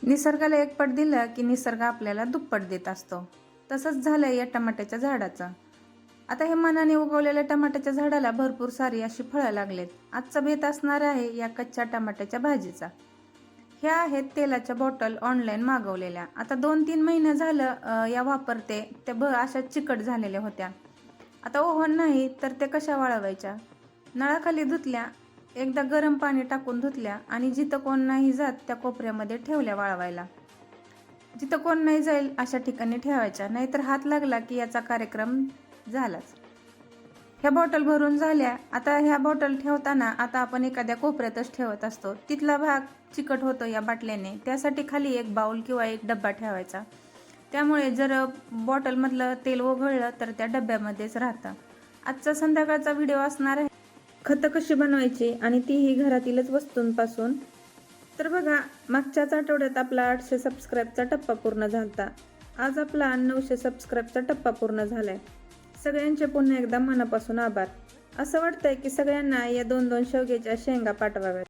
निसर्गाला एक पट दिलं की निसर्ग आपल्याला दुप्पट देत असतो. तसंच झालं या टमाट्याच्या झाडाचं. आता हे मनाने उगवलेल्या टमाट्याच्या झाडाला भरपूर सारी अशी फळं लागलेत. आजचा बेत असणार आहे या कच्च्या टमाट्याच्या भाजीचा. ह्या आहेत तेलाच्या बॉटल ऑनलाईन मागवलेल्या. आता 2-3 महिने झालं या वापरते. त्या अशा चिकट झालेल्या होत्या. आता ओव्हन नाही तर ते कशा वाळवायच्या? नळाखाली धुतल्या, एकदा गरम पाणी टाकून धुतल्या आणि जिथं कोण नाही जात त्या कोपऱ्यामध्ये ठेवल्या वाळवायला. जिथं कोण नाही जाईल अशा ठिकाणी ठेवायच्या, नाहीतर हात लागला की याचा कार्यक्रम झालाच. ह्या बॉटल भरून झाल्या. आता ह्या बॉटल ठेवताना आता आपण एखाद्या कोपऱ्यातच ठेवत असतो. तिथला भाग चिकट होतो या बाटल्याने. त्यासाठी खाली एक बाउल किंवा एक डब्बा ठेवायचा. त्यामुळे जर बॉटलमधलं तेल ओघळलं तर त्या डब्यामध्येच राहतं. आजचा संध्याकाळचा व्हिडिओ असणार आहे खतं कशी बनवायची आणि तीही घरातीलच वस्तूंपासून. तर बघा, मागच्याच आठवड्यात आपला 800 सबस्क्राईबचा टप्पा पूर्ण झाला. आज आपला 900 सबस्क्राईबचा टप्पा पूर्ण झालाय. सगळ्यांचे पुन्हा एकदा मनापासून आभार. असं वाटतंय की सगळ्यांना या 2-2 शेवग्याच्या शेंगा पाठवाव्यात.